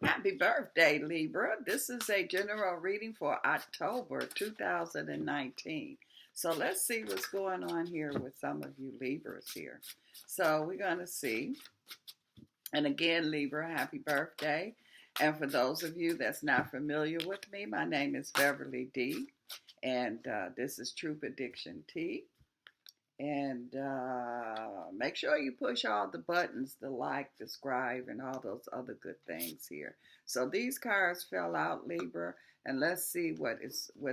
Happy birthday, Libra. This is a general reading for October 2019. So let's see what's going on here with some of you Libras here. So we're going to see. And again, Libra, happy birthday. And for those of you that's not familiar with me, my name is Beverly D. And this is True Prediction Tea. And make sure you push all the buttons, the like, subscribe, and all those other good things here. So these cards fell out, Libra, and let's see what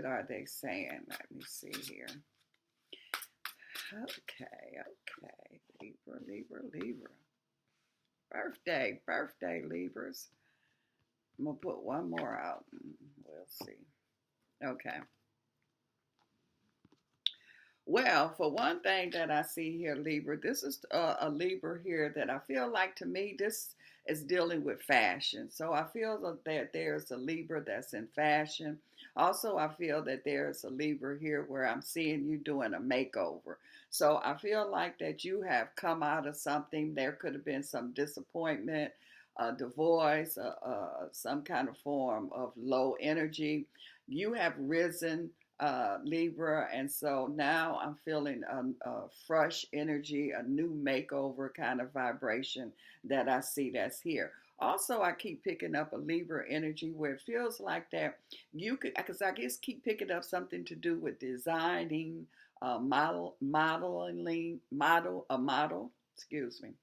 are they saying. Let me see here. Okay, Libra. Birthday, Libras. I'm gonna put one more out. We'll see. Okay. Well, for one thing that I see here, Libra, this is a Libra here that I feel like to me, this is dealing with fashion. So I feel that there's a Libra that's in fashion. Also, I feel that there's a Libra here where I'm seeing you doing a makeover. So I feel like that you have come out of something. There could have been some disappointment, a divorce, some kind of form of low energy. You have risen, Libra, and so now I'm feeling a fresh energy, a new makeover kind of vibration that I see that's here. Also, I keep picking up a Libra energy where it feels like that you could, because I just keep picking up something to do with designing, model, excuse me.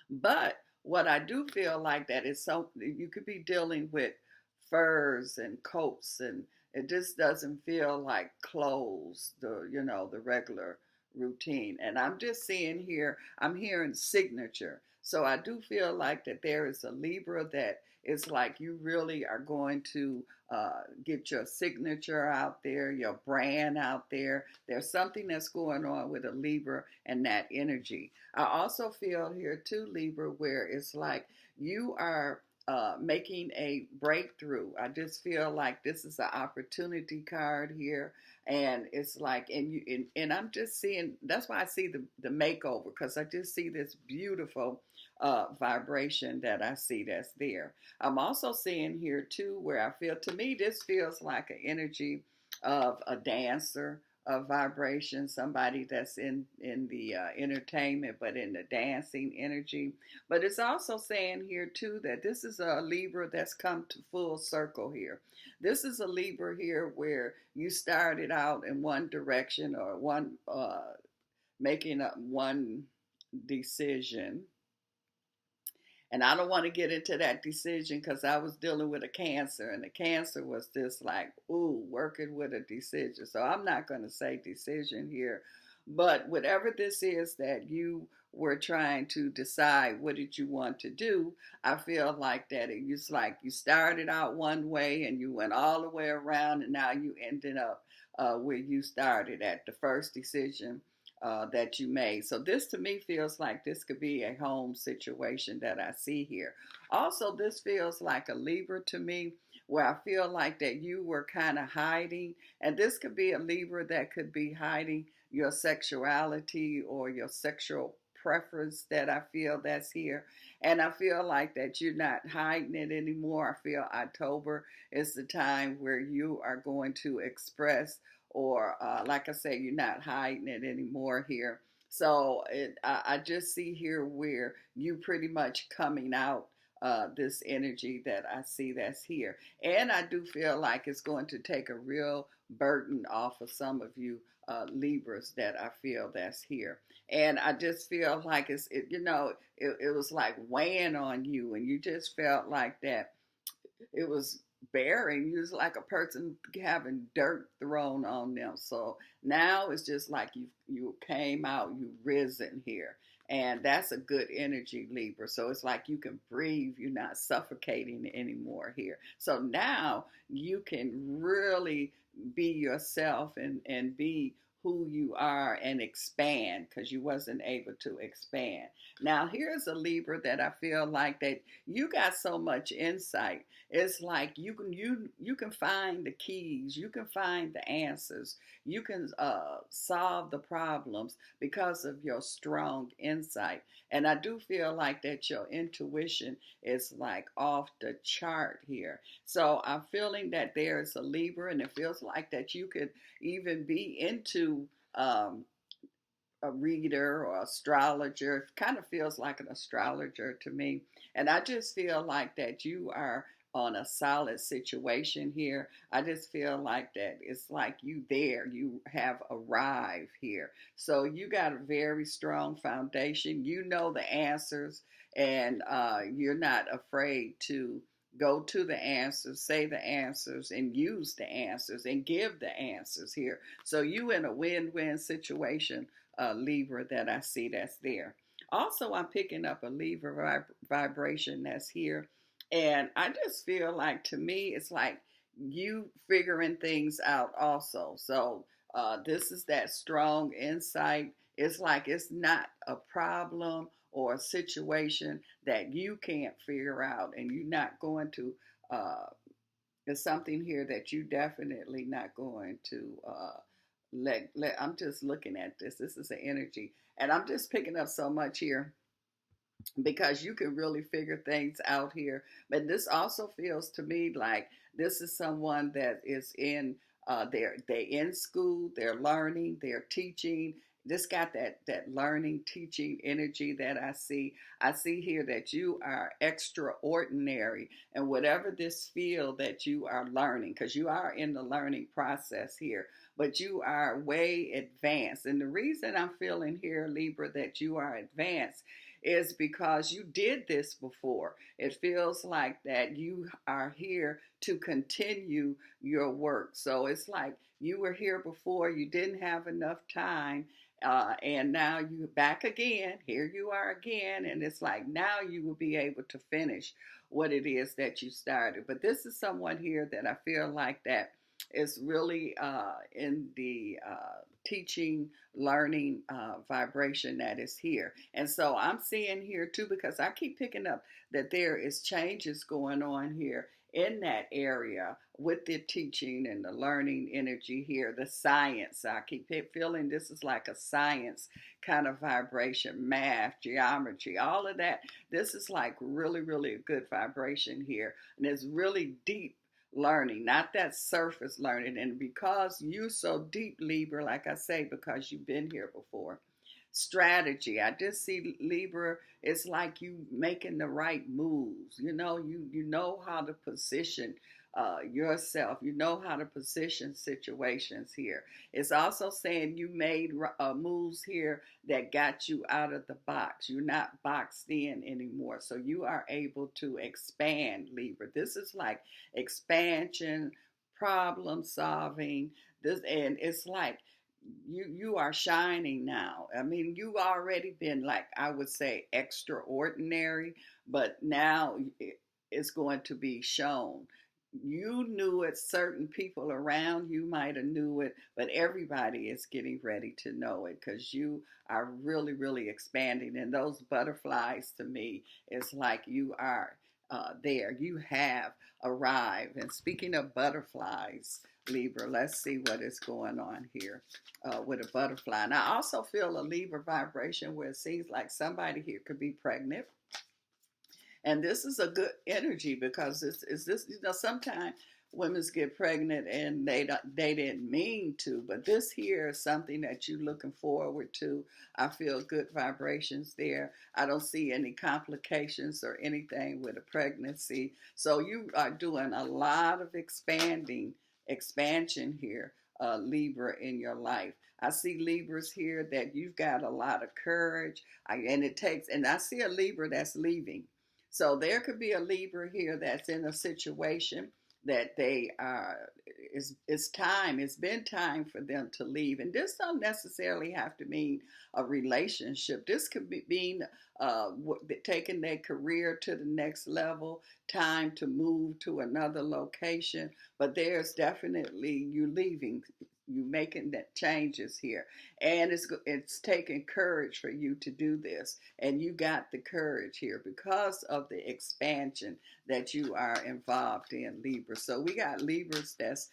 But what I do feel like that is so you could be dealing with furs and coats, and it just doesn't feel like clothes, the regular routine. And I'm just seeing here, I'm hearing signature. So I do feel like that there is a Libra that is like you really are going to get your signature out there, your brand out there. There's something that's going on with a Libra and that energy. I also feel here too, Libra, where it's like you are making a breakthrough. I just feel like this is an opportunity card here, and it's like, and I'm just seeing. That's why I see the makeover, because I just see this beautiful vibration that I see that's there. I'm also seeing here too, where I feel, to me, this feels like an energy of a dancer, a vibration, somebody that's in the entertainment, but in the dancing energy. But it's also saying here too that this is a Libra that's come to full circle here. This is a Libra here where you started out in one direction, or one making up one decision, and I don't want to get into that decision because I was dealing with a cancer, and the cancer was just like, ooh, working with a decision. So I'm not going to say decision here. But whatever this is that you were trying to decide, what did you want to do? I feel like that it's like you started out one way and you went all the way around, and now you ended up where you started at the first decision that you made. So this to me feels like this could be a home situation that I see here. Also, this feels like a Libra to me, where I feel like that you were kind of hiding, and this could be a Libra that could be hiding your sexuality or your sexual preference that I feel that's here. And I feel like that you're not hiding it anymore. I feel October is the time where you are going to express, or like I say, you're not hiding it anymore here. So I just see here where you pretty much coming out this energy that I see that's here. And I do feel like it's going to take a real burden off of some of you Libras that I feel that's here. And I just feel like it was like weighing on you, and you just felt like that it was bearing. You was like a person having dirt thrown on them. So now it's just like you came out, you risen here. And that's a good energy, Libra. So it's like you can breathe. You're not suffocating anymore here. So now you can really be yourself, and be who you are, and expand, because you wasn't able to expand. Now here's a Libra that I feel like that you got so much insight. It's like you can find the keys, you can find the answers, you can solve the problems because of your strong insight. And I do feel like that your intuition is like off the chart here. So I'm feeling that there is a Libra, and it feels like that you could even be into um, a reader or astrologer. It kind of feels like an astrologer to me. And I just feel like that you are on a solid situation here. I just feel like that it's like you there, you have arrived here. So you got a very strong foundation. You know the answers, and you're not afraid to go to the answers, say the answers, and use the answers and give the answers here. So you in a win-win situation, Libra, that I see that's there. Also, I'm picking up a Libra vibration that's here. And I just feel like, to me, it's like you figuring things out also. So this is that strong insight. It's like it's not a problem or a situation that you can't figure out, and you're not going to. There's something here that you definitely not going to I'm just looking at this. This is an energy. And I'm just picking up so much here because you can really figure things out here. But this also feels to me like this is someone that is in they're in school, they're learning, they're teaching. This got that learning, teaching energy that I see. I see here that you are extraordinary in whatever this field that you are learning, because you are in the learning process here, but you are way advanced. And the reason I'm feeling here, Libra, that you are advanced is because you did this before. It feels like that you are here to continue your work. So it's like you were here before, you didn't have enough time, and now you're back again. Here you are again, and it's like now you will be able to finish what it is that you started. But this is someone here that I feel like that is really in the teaching, learning vibration that is here. And so I'm seeing here too, because I keep picking up that there is changes going on here in that area with the teaching and the learning energy here, the science. I keep feeling this is like a science kind of vibration, math, geometry, all of that. This is like really, really a good vibration here. And it's really deep learning, not that surface learning. And because you so deep, Libra, like I say, because you've been here before. Strategy. I just see Libra, it's like you making the right moves. You know how to position yourself. You know how to position situations here. It's also saying you made moves here that got you out of the box. You're not boxed in anymore. So you are able to expand, Libra. This is like expansion, problem solving. And it's like you are shining now. I mean, you've already been, like, I would say, extraordinary, but now it's going to be shown. You knew it, certain people around you might have knew it, but everybody is getting ready to know it because you are really, really expanding. And those butterflies, to me, it's like you are there. You have arrived. And speaking of butterflies, Libra, let's see what is going on here with a butterfly. And I also feel a Libra vibration where it seems like somebody here could be pregnant. And this is a good energy because this, sometimes women get pregnant and they didn't mean to, but this here is something that you're looking forward to. I feel good vibrations there. I don't see any complications or anything with a pregnancy. So you are doing a lot of expansion here, Libra, in your life. I see Libras here that you've got a lot of courage, and I see a Libra that's leaving. So there could be a Libra here that's in a situation that they are, it's time, it's been time for them to leave. And this don't necessarily have to mean a relationship. This could be mean taking their career to the next level, time to move to another location. But there's definitely you leaving, you making that changes here. And it's taking courage for you to do this. And you got the courage here because of the expansion that you are involved in, Libra. So we got Libras that's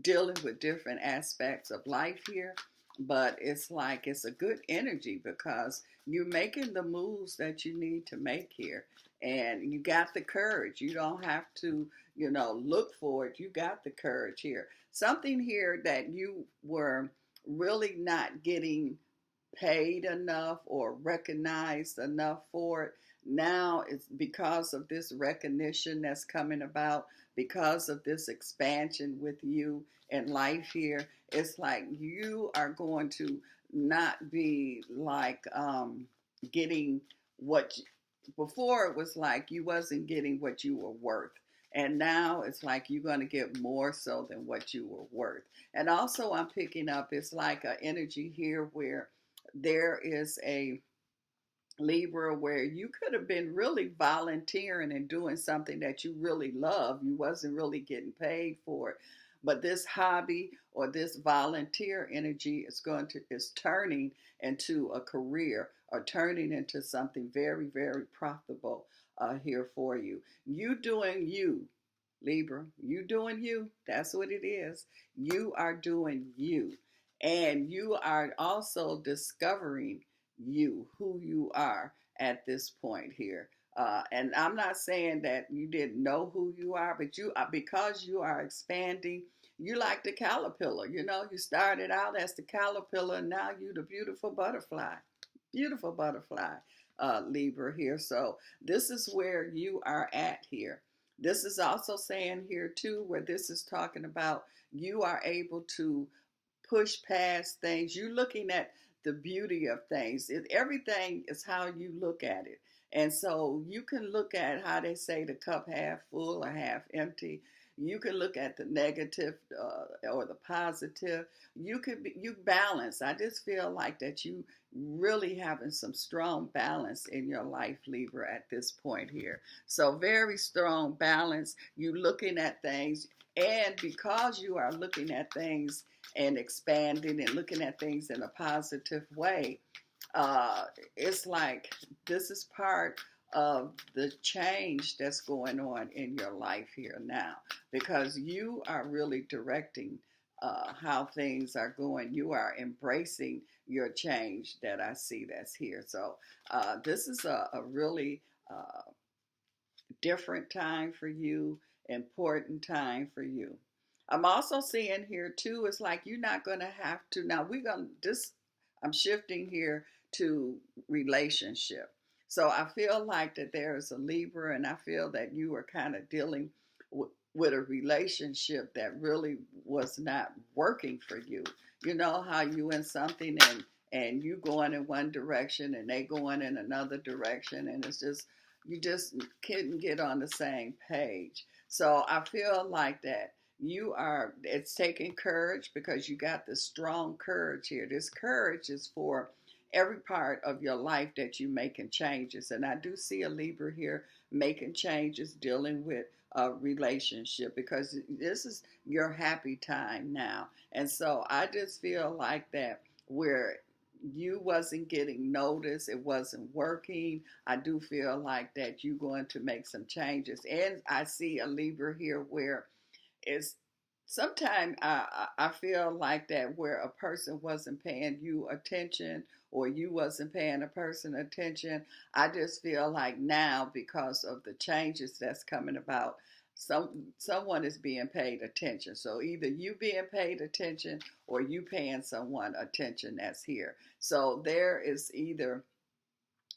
dealing with different aspects of life here, but it's like it's a good energy because you're making the moves that you need to make here. And you got the courage. You don't have to, look for it. You got the courage here. Something here that you were really not getting paid enough or recognized enough for it. Now it's because of this recognition that's coming about, because of this expansion with you in life here. It's like you are going to not be like getting what before it was like you wasn't getting what you were worth. And now it's like you're going to get more so than what you were worth. And also, I'm picking up, it's like an energy here where there is a Libra where you could have been really volunteering and doing something that you really love. You wasn't really getting paid for it. But this hobby or this volunteer energy is turning into a career or turning into something very, very profitable here for you. You doing you, Libra. You doing you. That's what it is. You are doing you. And you are also discovering you, who you are at this point here. And I'm not saying that you didn't know who you are, but you are, because you are expanding. You like the caterpillar, you started out as the caterpillar, and now you the beautiful butterfly, Libra here. So this is where you are at here. This is also saying here too, where this is talking about you are able to push past things. You're looking at the beauty of things. Everything is how you look at it. And so you can look at how they say the cup half full or half empty. You can look at the negative or the positive. You balance. I just feel like that you really having some strong balance in your life, Libra, at this point here. So very strong balance. You looking at things, and because you are looking at things and expanding and looking at things in a positive way, uh, it's like this is part of the change that's going on in your life here now, because you are really directing how things are going. You are embracing your change that I see that's here. So this is a really different time for you, important time for you. I'm also seeing here too, it's like you're not going to have to, now we're going to, I'm shifting here to relationship. So I feel like that there is a Libra, and I feel that you are kind of dealing with a relationship that really was not working for you. You know how you in something, and you going in one direction and they going in another direction, and it's just you just couldn't get on the same page. So I feel like that it's taking courage, because you got this strong courage here. This courage is for every part of your life that you making changes. And I do see a Libra here making changes, dealing with a relationship, because this is your happy time now. And so I just feel like that where you wasn't getting noticed, it wasn't working. I do feel like that you're going to make some changes. And I see a Libra here where it's sometimes I feel like that where a person wasn't paying you attention, or you wasn't paying a person attention. I just feel like now, because of the changes that's coming about, someone is being paid attention. So either you being paid attention or you paying someone attention that's here. So there is either,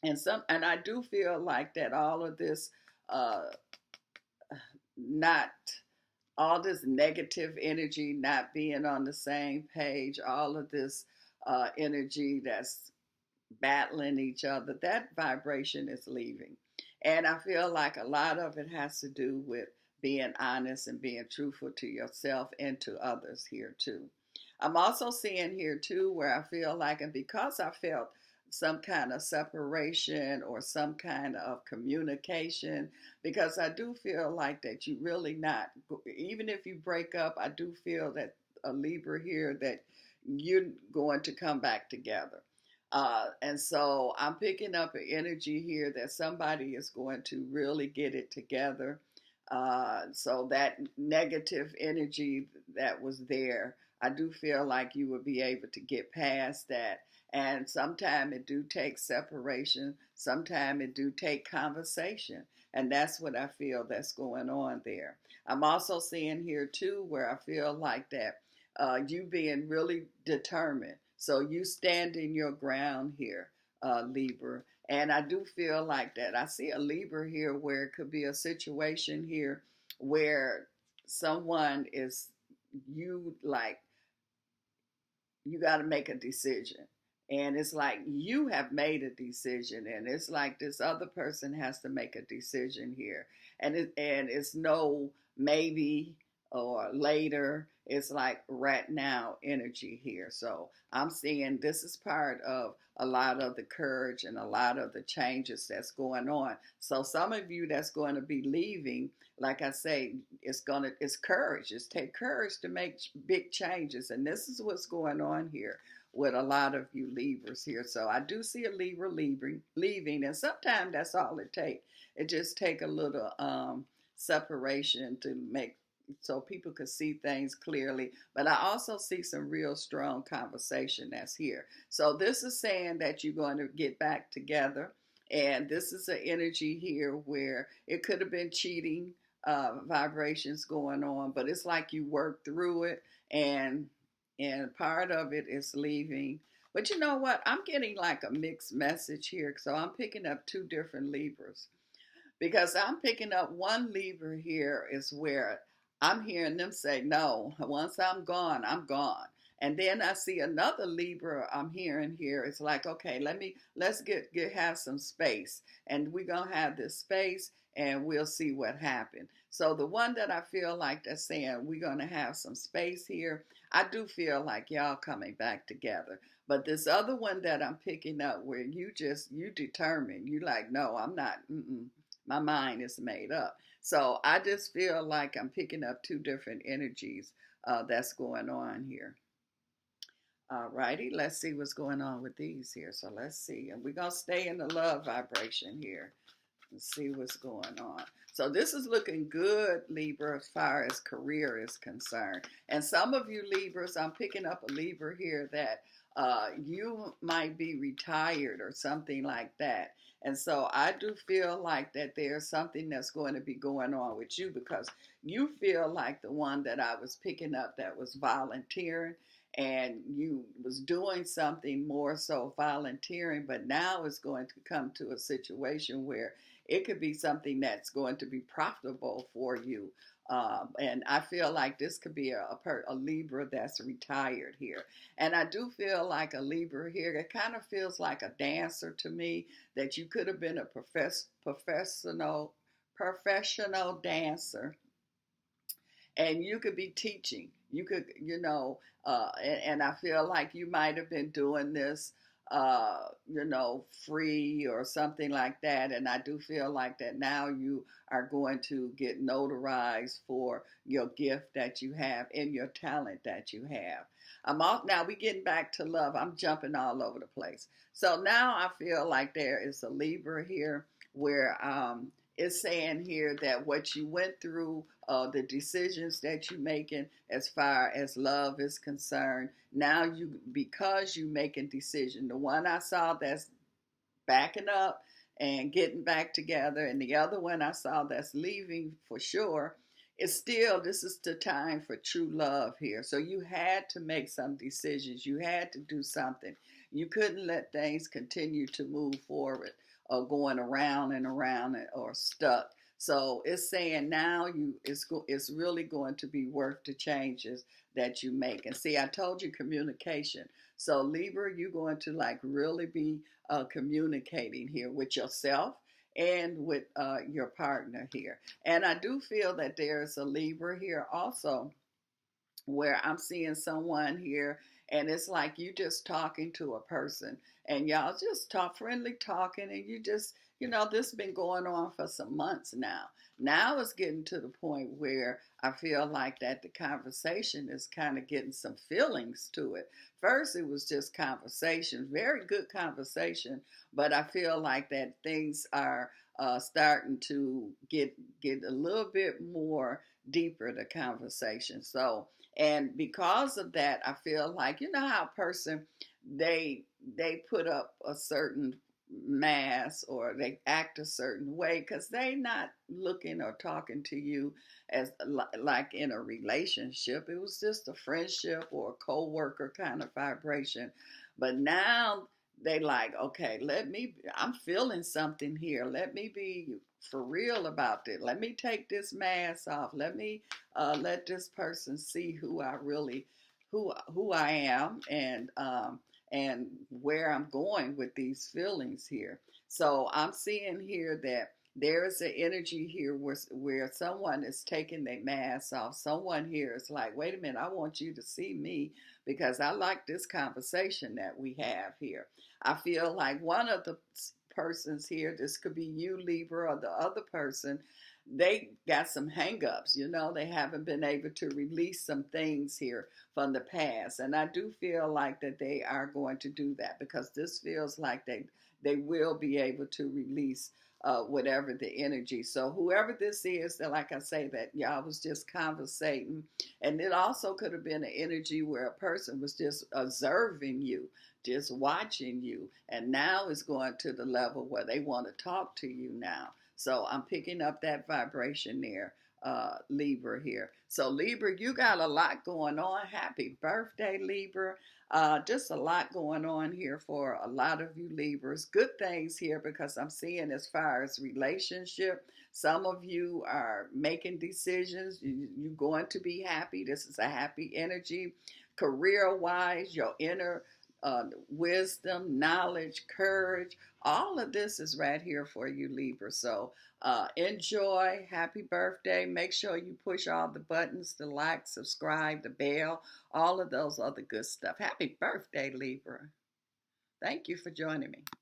and I do feel like that all of this uh not all this negative energy, not being on the same page, all of this energy that's battling each other, that vibration is leaving. And I feel like a lot of it has to do with being honest and being truthful to yourself and to others here too. I'm also seeing here too where I feel like, and because I felt some kind of separation or some kind of communication, because I do feel like that you really not, even if you break up, I do feel that a Libra here that you're going to come back together. And so I'm picking up an energy here that somebody is going to really get it together. So that negative energy that was there, I do feel like you will be able to get past that And sometimes it do take separation. Sometimes it do take conversation. And that's what I feel that's going on there. I'm also seeing here too where I feel like that you being really determined. So you standing your ground here, Libra. And I do feel like that. I see a Libra here where it could be a situation here where someone is you like you got to make a decision. And it's like you have made a decision, and it's like this other person has to make a decision here. And it's no maybe or later. It's like right now energy here. So I'm seeing this is part of a lot of the courage and a lot of the changes that's going on. So some of you that's going to be leaving, like I say, it's courage. It's take courage to make big changes, and this is what's going on here with a lot of you Libras here. So I do see a Libra leaving, and sometimes that's all it takes. It just take a little separation to make so people could see things clearly. But I also see some real strong conversation that's here. So this is saying that you're going to get back together. And this is an energy here where it could have been cheating vibrations going on, but it's like you work through it, and part of it is leaving. But you know what? I'm getting like a mixed message here, so I'm picking up two different Libras because I'm picking up one Libra here is where I'm hearing them say, no, once I'm gone, I'm gone. And then I see another Libra I'm hearing here. It's like, okay, let's have some space. And we're gonna have this space and we'll see what happens. So the one that I feel like that's saying we're gonna have some space here, I do feel like y'all coming back together. But this other one that I'm picking up where you determined, you like, no, I'm not, my mind is made up. So I just feel like I'm picking up two different energies that's going on here. All righty, let's see what's going on with these here. So let's see. And we're going to stay in the love vibration here and see what's going on. So this is looking good, Libra, as far as career is concerned. And some of you Libras, I'm picking up a Libra here that you might be retired or something like that. And so I do feel like that there's something that's going to be going on with you because you feel like the one that I was picking up that was volunteering and you was doing something more so volunteering, but now it's going to come to a situation where it could be something that's going to be profitable for you. And I feel like this could be a Libra that's retired here. And I do feel like a Libra here. It kind of feels like a dancer to me, that you could have been a professional dancer, and you could be teaching. You could, and I feel like you might have been doing this, free or something like that. And I do feel like that now you are going to get notarized for your gift that you have and your talent that you have. I'm off now. We getting back to love. I'm jumping all over the place. So now I feel like there is a Libra here where it's saying here that what you went through, the decisions that you're making as far as love is concerned, now because you making decision. The one I saw that's backing up and getting back together, and the other one I saw that's leaving for sure, it's still, this is the time for true love here. So you had to make some decisions. You had to do something. You couldn't let things continue to move forward or going around and around or stuck. So it's saying now it's really going to be worth the changes that you make. And see, I told you communication. So Libra, you're going to like really be communicating here with yourself and with your partner here. And I do feel that there's a Libra here also where I'm seeing someone here and it's like you just talking to a person and y'all just friendly talking, and you just, this has been going on for some months now. Now it's getting to the point where I feel like that the conversation is kind of getting some feelings to it. First, it was just conversation, very good conversation, but I feel like that things are starting to get a little bit more deeper, the conversation. So, and because of that, I feel like, how a person, they put up a certain mask or they act a certain way because they not looking or talking to you as like in a relationship. It was just a friendship or a co-worker kind of vibration. But now they like, okay, I'm feeling something here. Let me be for real about it. Let me take this mask off. Let me let this person see who I really who I am, and where I'm going with these feelings here. So I'm seeing here that there is an energy here where someone is taking their mask off. Someone here is like, wait a minute, I want you to see me because I like this conversation that we have here. I feel like one of the persons here, this could be you, Libra, or the other person, they got some hangups. They haven't been able to release some things here from the past. And I do feel like that they are going to do that because this feels like they will be able to release whatever the energy. So whoever this is, that like I say, that y'all was just conversating, and it also could have been an energy where a person was just observing you, just watching you, and now it's going to the level where they want to talk to you now. So I'm picking up that vibration there, Libra here. So Libra, you got a lot going on. Happy birthday, Libra. Just a lot going on here for a lot of you Libras. Good things here because I'm seeing as far as relationship, some of you are making decisions. You're going to be happy. This is a happy energy. Career wise, your inner wisdom, knowledge, courage, all of this is right here for you, Libra. So enjoy. Happy birthday. Make sure you push all the buttons, the like, subscribe, the bell, all of those other good stuff. Happy birthday, Libra. Thank you for joining me.